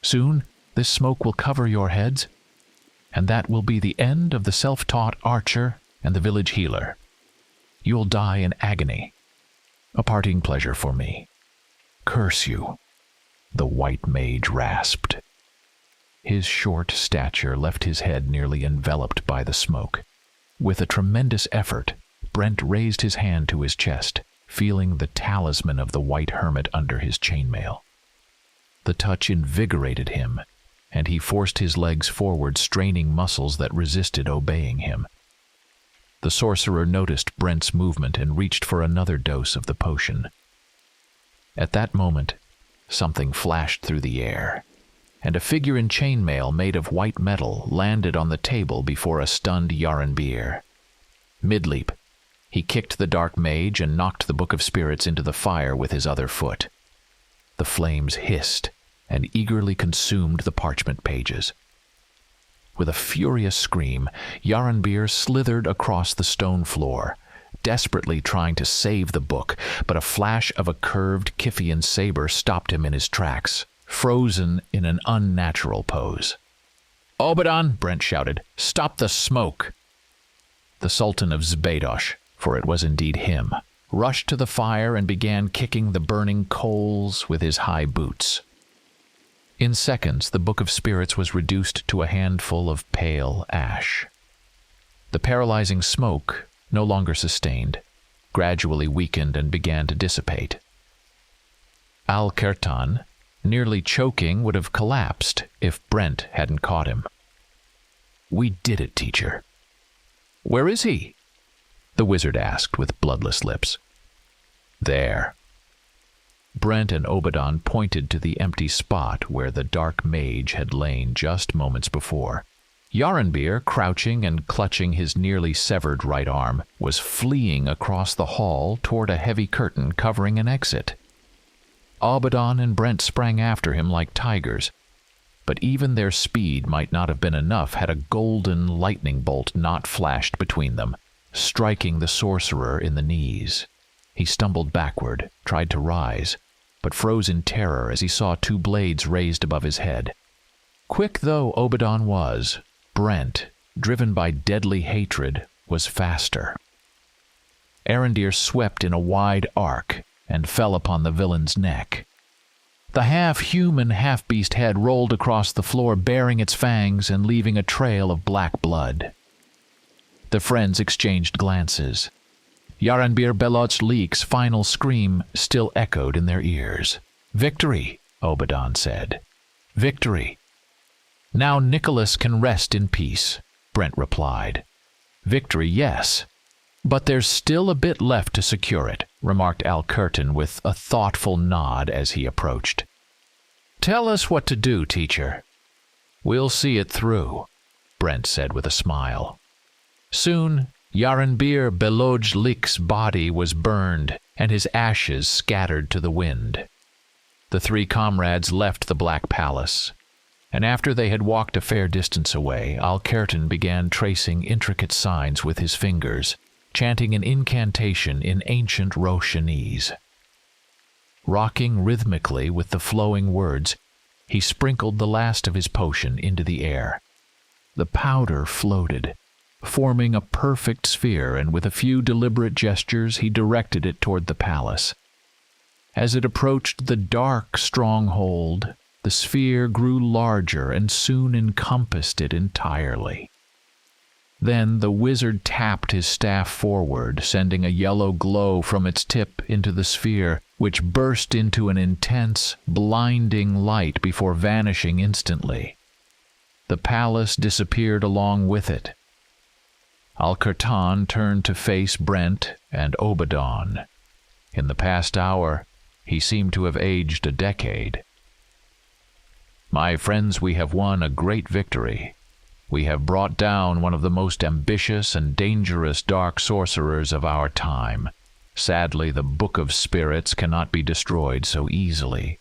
Soon, this smoke will cover your heads, and that will be the end of the self-taught archer and the village healer. You'll die in agony. A parting pleasure for me. Curse you, the white mage rasped. His short stature left his head nearly enveloped by the smoke. With a tremendous effort, Brent raised his hand to his chest, feeling the talisman of the white hermit under his chainmail. The touch invigorated him, and he forced his legs forward, straining muscles that resisted obeying him. The sorcerer noticed Brent's movement and reached for another dose of the potion. At that moment, something flashed through the air, and a figure in chainmail made of white metal landed on the table before a stunned Yaranbir. Mid-leap, he kicked the dark mage and knocked the Book of Spirits into the fire with his other foot. The flames hissed and eagerly consumed the parchment pages. With a furious scream, Yaranbir slithered across the stone floor, desperately trying to save the book, but a flash of a curved Kyphian saber stopped him in his tracks, frozen in an unnatural pose. "Obadan," Brent shouted, "stop the smoke!" The Sultan of Zbedosh, for it was indeed him, rushed to the fire and began kicking the burning coals with his high boots. In seconds, the Book of Spirits was reduced to a handful of pale ash. The paralyzing smoke, no longer sustained, gradually weakened and began to dissipate. Alcurton, nearly choking, would have collapsed if Brent hadn't caught him. "We did it, teacher." "Where is he?" the wizard asked with bloodless lips. "There." Brent and Obadan pointed to the empty spot where the dark mage had lain just moments before. Yaranbir, crouching and clutching his nearly severed right arm, was fleeing across the hall toward a heavy curtain covering an exit. Obadan and Brent sprang after him like tigers, but even their speed might not have been enough had a golden lightning bolt not flashed between them, striking the sorcerer in the knees. He stumbled backward, tried to rise, but froze in terror as he saw two blades raised above his head. Quick though Obadan was, Brent, driven by deadly hatred, was faster. Arendir swept in a wide arc and fell upon the villain's neck. The half-human, half-beast head rolled across the floor, baring its fangs and leaving a trail of black blood. The friends exchanged glances. Yaranbir Belot's final scream still echoed in their ears. "Victory," Obadan said. "Victory." "Now Nicholas can rest in peace," Brent replied. "Victory, yes, but there's still a bit left to secure it," remarked Alcurton with a thoughtful nod as he approached. "Tell us what to do, teacher." "We'll see it through," Brent said with a smile. Soon, Yaranbir Belojlik's body was burned, and his ashes scattered to the wind. The three comrades left the Black Palace, and after they had walked a fair distance away, Alcurton began tracing intricate signs with his fingers, chanting an incantation in ancient Roshanese. Rocking rhythmically with the flowing words, he sprinkled the last of his potion into the air. The powder floated, forming a perfect sphere, and with a few deliberate gestures he directed it toward the palace. As it approached the dark stronghold, the sphere grew larger and soon encompassed it entirely. Then the wizard tapped his staff forward, sending a yellow glow from its tip into the sphere, which burst into an intense, blinding light before vanishing instantly. The palace disappeared along with it. Al-Qurtan turned to face Brent and Obadon. In the past hour, he seemed to have aged a decade. "My friends, we have won a great victory. We have brought down one of the most ambitious and dangerous dark sorcerers of our time. Sadly, the Book of Spirits cannot be destroyed so easily.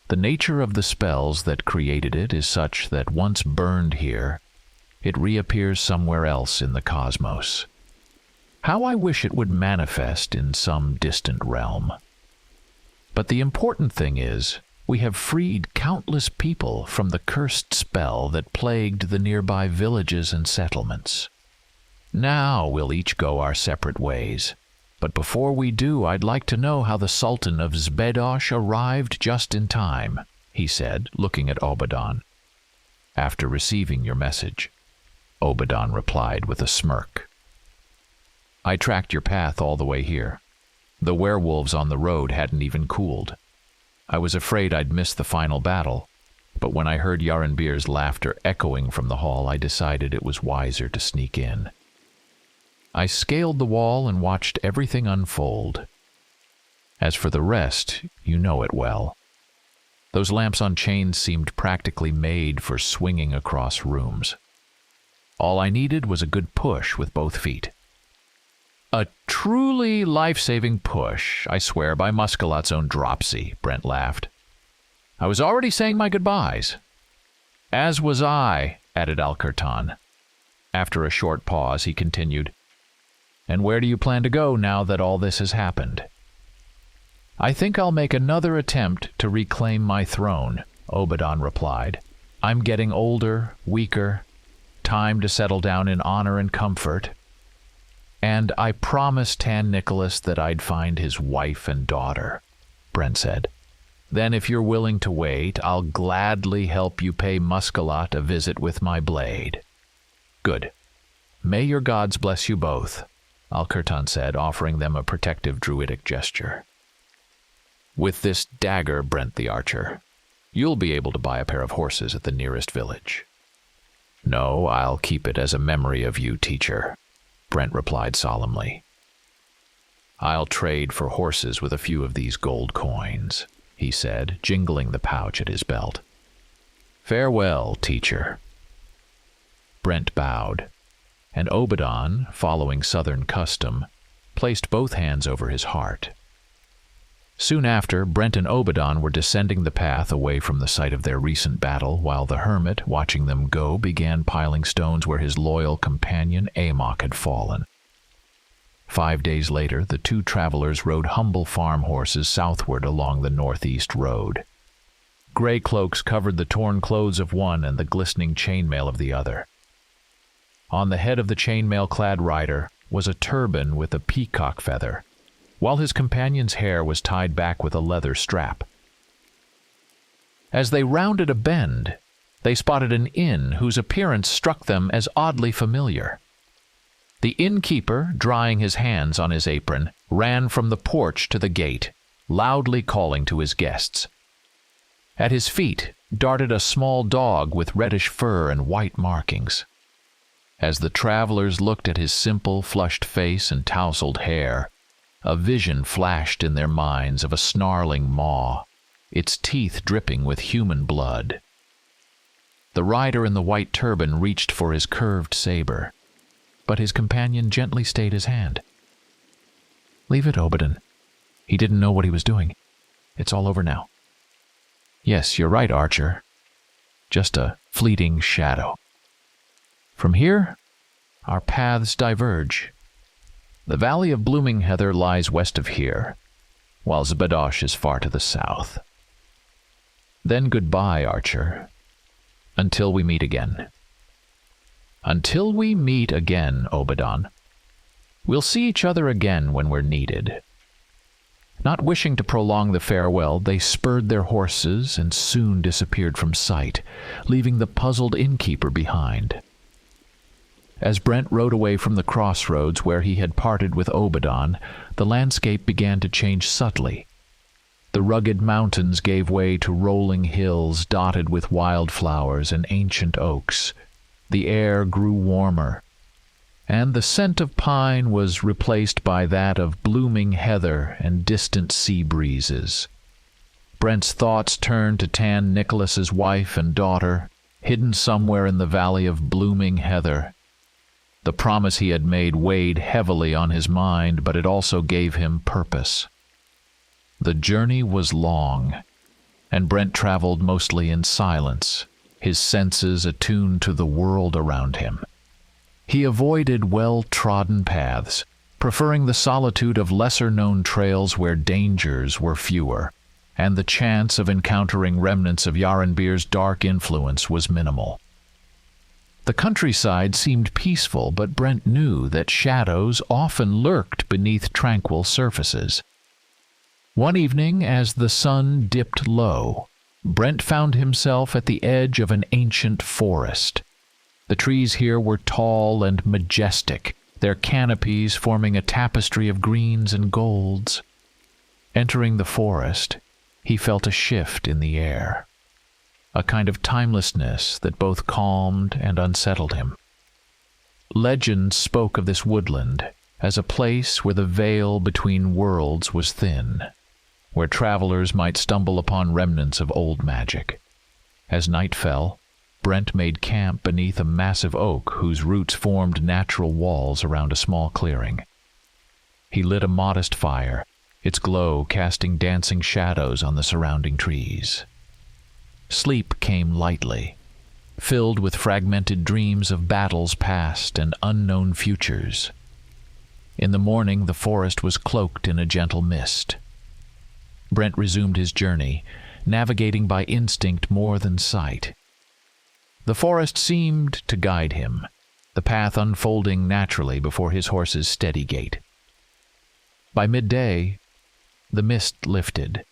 The nature of the spells that created it is such that once burned here, it reappears somewhere else in the cosmos. How I wish it would manifest in some distant realm. But the important thing is, we have freed countless people from the cursed spell that plagued the nearby villages and settlements. Now we'll each go our separate ways. But before we do, I'd like to know how the Sultan of Zbedosh arrived just in time," he said, looking at Obadon. "After receiving your message," Obadon replied with a smirk. "I tracked your path all the way here. The werewolves on the road hadn't even cooled. I was afraid I'd miss the final battle, but when I heard Yarenbir's laughter echoing from the hall, I decided it was wiser to sneak in. I scaled the wall and watched everything unfold. As for the rest, you know it well. Those lamps on chains seemed practically made for swinging across rooms. All I needed was a good push with both feet. A truly life-saving push, I swear by Muscalat's own dropsy," Brent laughed. "I was already saying my goodbyes." "As was I," added Al-Qurtan. After a short pause, he continued, "And where do you plan to go now that all this has happened?" "I think I'll make another attempt to reclaim my throne," Obadon replied. "I'm getting older, weaker. Time to settle down in honor and comfort. And I promised Tan Nicholas that I'd find his wife and daughter," Brent said. "Then if you're willing to wait, I'll gladly help you pay Muscalat a visit with my blade." "Good. May your gods bless you both," Al-Qurtan said, offering them a protective druidic gesture. "With this dagger, Brent the Archer, you'll be able to buy a pair of horses at the nearest village." "No, I'll keep it as a memory of you, teacher," Brent replied solemnly. "I'll trade for horses with a few of these gold coins," he said, jingling the pouch at his belt. "Farewell, teacher." Brent bowed, and Obadon, following southern custom, placed both hands over his heart. Soon after, Brent and Obadon were descending the path away from the site of their recent battle, while the hermit, watching them go, began piling stones where his loyal companion Amok had fallen. 5 days later, the two travelers rode humble farm horses southward along the northeast road. Gray cloaks covered the torn clothes of one and the glistening chainmail of the other. On the head of the chainmail-clad rider was a turban with a peacock feather, while his companion's hair was tied back with a leather strap. As they rounded a bend, they spotted an inn whose appearance struck them as oddly familiar. The innkeeper, drying his hands on his apron, ran from the porch to the gate, loudly calling to his guests. At his feet darted a small dog with reddish fur and white markings. As the travelers looked at his simple, flushed face and tousled hair, a vision flashed in their minds of a snarling maw, its teeth dripping with human blood. The rider in the white turban reached for his curved saber, but his companion gently stayed his hand. "Leave it, Obadon. He didn't know what he was doing. It's all over now." "Yes, you're right, Archer. Just a fleeting shadow. From here, our paths diverge. The Valley of Blooming Heather lies west of here, while Zbedosh is far to the south. Then goodbye, Archer, until we meet again." "Until we meet again, Obadon. We'll see each other again when we're needed." Not wishing to prolong the farewell, they spurred their horses and soon disappeared from sight, leaving the puzzled innkeeper behind. As Brent rode away from the crossroads where he had parted with Obadon, the landscape began to change subtly. The rugged mountains gave way to rolling hills dotted with wildflowers and ancient oaks. The air grew warmer, and the scent of pine was replaced by that of blooming heather and distant sea breezes. Brent's thoughts turned to Tan Nicholas's wife and daughter, hidden somewhere in the valley of blooming heather. The promise he had made weighed heavily on his mind, but it also gave him purpose. The journey was long, and Brent traveled mostly in silence, his senses attuned to the world around him. He avoided well-trodden paths, preferring the solitude of lesser-known trails where dangers were fewer, and the chance of encountering remnants of Yarenbir's dark influence was minimal. The countryside seemed peaceful, but Brent knew that shadows often lurked beneath tranquil surfaces. One evening, as the sun dipped low, Brent found himself at the edge of an ancient forest. The trees here were tall and majestic, their canopies forming a tapestry of greens and golds. Entering the forest, he felt a shift in the air, a kind of timelessness that both calmed and unsettled him. Legend spoke of this woodland as a place where the veil between worlds was thin, where travelers might stumble upon remnants of old magic. As night fell, Brent made camp beneath a massive oak whose roots formed natural walls around a small clearing. He lit a modest fire, its glow casting dancing shadows on the surrounding trees. Sleep came lightly, filled with fragmented dreams of battles past and unknown futures. In the morning, the forest was cloaked in a gentle mist. Brent resumed his journey, navigating by instinct more than sight. The forest seemed to guide him, the path unfolding naturally before his horse's steady gait. By midday, the mist lifted,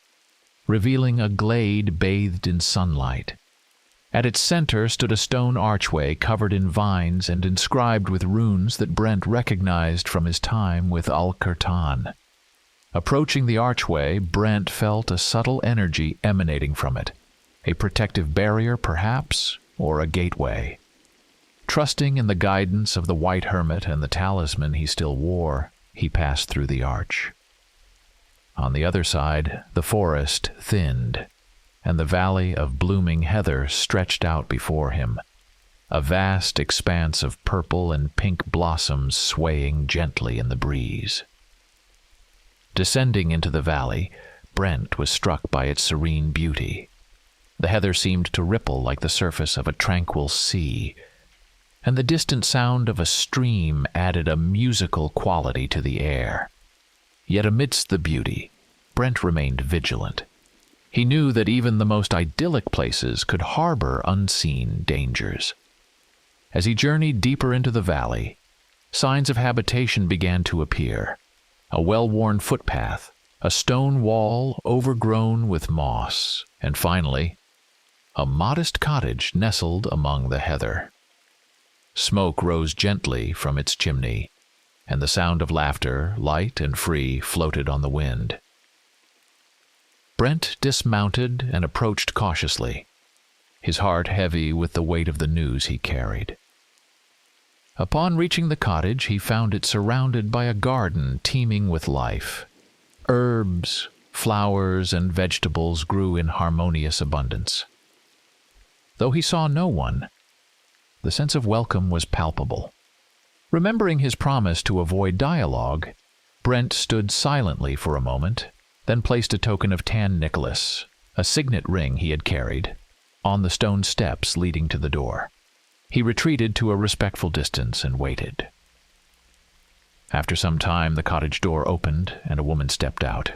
revealing a glade bathed in sunlight. At its center stood a stone archway covered in vines and inscribed with runes that Brent recognized from his time with Al-Qurtan. Approaching the archway, Brent felt a subtle energy emanating from it, a protective barrier perhaps, or a gateway. Trusting in the guidance of the white hermit and the talisman he still wore, he passed through the arch. On the other side, the forest thinned, and the valley of blooming heather stretched out before him, a vast expanse of purple and pink blossoms swaying gently in the breeze. Descending into the valley, Brent was struck by its serene beauty. The heather seemed to ripple like the surface of a tranquil sea, and the distant sound of a stream added a musical quality to the air. Yet amidst the beauty, Brent remained vigilant. He knew that even the most idyllic places could harbor unseen dangers. As he journeyed deeper into the valley, signs of habitation began to appear. A well-worn footpath, a stone wall overgrown with moss, and finally, a modest cottage nestled among the heather. Smoke rose gently from its chimney, and the sound of laughter, light and free, floated on the wind. Brent dismounted and approached cautiously, his heart heavy with the weight of the news he carried. Upon reaching the cottage, he found it surrounded by a garden teeming with life. Herbs, flowers, and vegetables grew in harmonious abundance. Though he saw no one, the sense of welcome was palpable. Remembering his promise to avoid dialogue, Brent stood silently for a moment, then placed a token of Tan Nicholas, a signet ring he had carried, on the stone steps leading to the door. He retreated to a respectful distance and waited. After some time, the cottage door opened and a woman stepped out.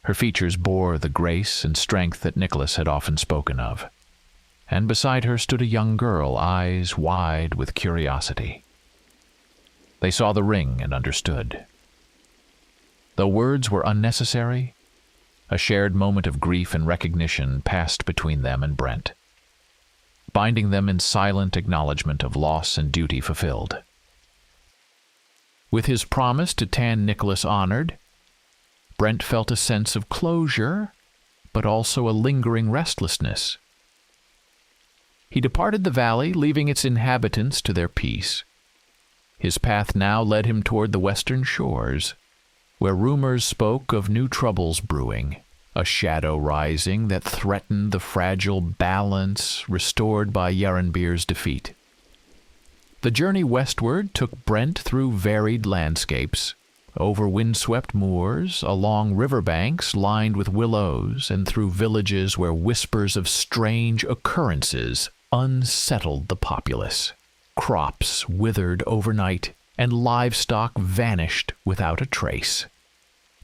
Her features bore the grace and strength that Nicholas had often spoken of. and beside her stood a young girl, eyes wide with curiosity. They saw the ring and understood. Though words were unnecessary, a shared moment of grief and recognition passed between them and Brent, binding them in silent acknowledgement of loss and duty fulfilled. With his promise to Tan Nicholas honored, Brent felt a sense of closure, but also a lingering restlessness. He departed the valley, leaving its inhabitants to their peace. His path now led him toward the western shores, where rumors spoke of new troubles brewing, a shadow rising that threatened the fragile balance restored by Yarenbir's defeat. The journey westward took Brent through varied landscapes, over windswept moors, along riverbanks lined with willows, and through villages where whispers of strange occurrences unsettled the populace. Crops withered overnight, and livestock vanished without a trace.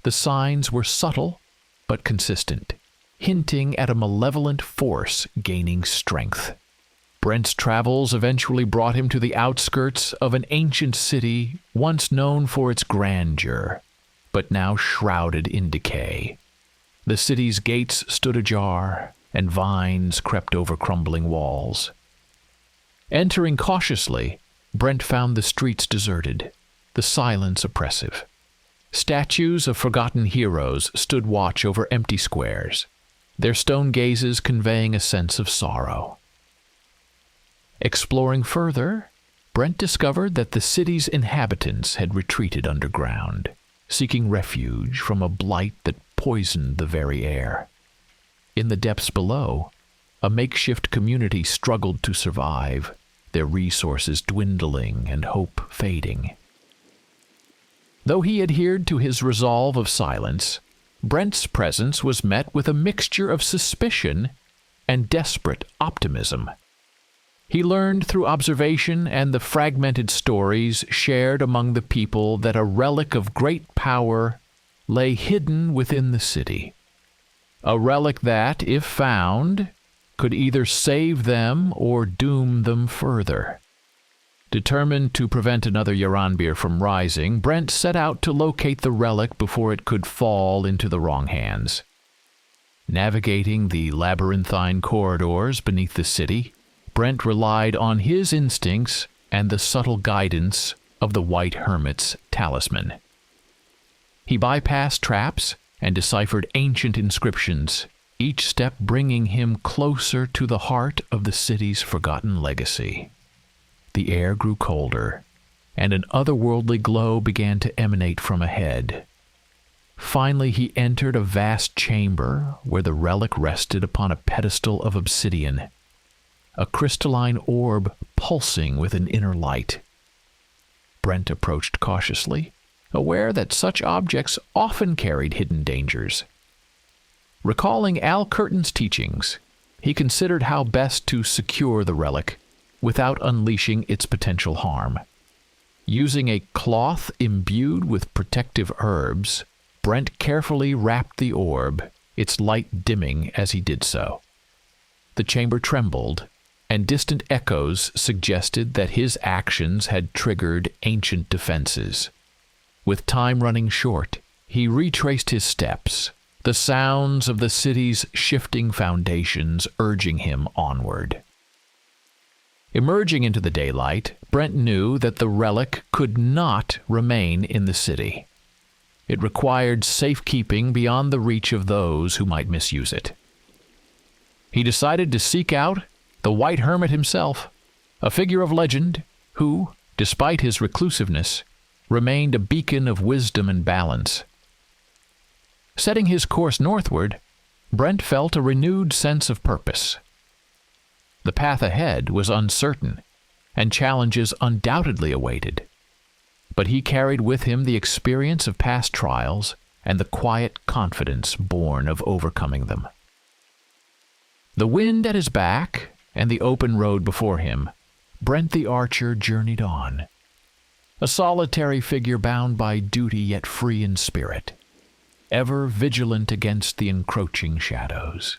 The signs were subtle but consistent, hinting at a malevolent force gaining strength. Brent's travels eventually brought him to the outskirts of an ancient city once known for its grandeur, but now shrouded in decay. The city's gates stood ajar, and vines crept over crumbling walls. Entering cautiously, Brent found the streets deserted, the silence oppressive. Statues of forgotten heroes stood watch over empty squares, their stone gazes conveying a sense of sorrow. Exploring further, Brent discovered that the city's inhabitants had retreated underground, seeking refuge from a blight that poisoned the very air. In the depths below, a makeshift community struggled to survive, their resources dwindling and hope fading. Though he adhered to his resolve of silence, Brent's presence was met with a mixture of suspicion and desperate optimism. He learned through observation and the fragmented stories shared among the people that a relic of great power lay hidden within the city. A relic that, if found, could either save them or doom them further. Determined to prevent another Yarenbir from rising, Brent set out to locate the relic before it could fall into the wrong hands. Navigating the labyrinthine corridors beneath the city, Brent relied on his instincts and the subtle guidance of the White Hermit's talisman. He bypassed traps and deciphered ancient inscriptions, each step bringing him closer to the heart of the city's forgotten legacy. The air grew colder, and an otherworldly glow began to emanate from ahead. Finally, he entered a vast chamber where the relic rested upon a pedestal of obsidian, a crystalline orb pulsing with an inner light. Brent approached cautiously, aware that such objects often carried hidden dangers. Recalling Al Curtin's teachings, he considered how best to secure the relic without unleashing its potential harm. Using a cloth imbued with protective herbs, Brent carefully wrapped the orb, its light dimming as he did so. The chamber trembled, and distant echoes suggested that his actions had triggered ancient defenses. With time running short, he retraced his steps, the sounds of the city's shifting foundations urging him onward. Emerging into the daylight, Brent knew that the relic could not remain in the city. It required safekeeping beyond the reach of those who might misuse it. He decided to seek out the White Hermit himself, a figure of legend who, despite his reclusiveness, remained a beacon of wisdom and balance. Setting his course northward, Brent felt a renewed sense of purpose. The path ahead was uncertain, and challenges undoubtedly awaited. But he carried with him the experience of past trials and the quiet confidence born of overcoming them. The wind at his back and the open road before him, Brent the Archer journeyed on, a solitary figure bound by duty yet free in spirit, ever vigilant against the encroaching shadows.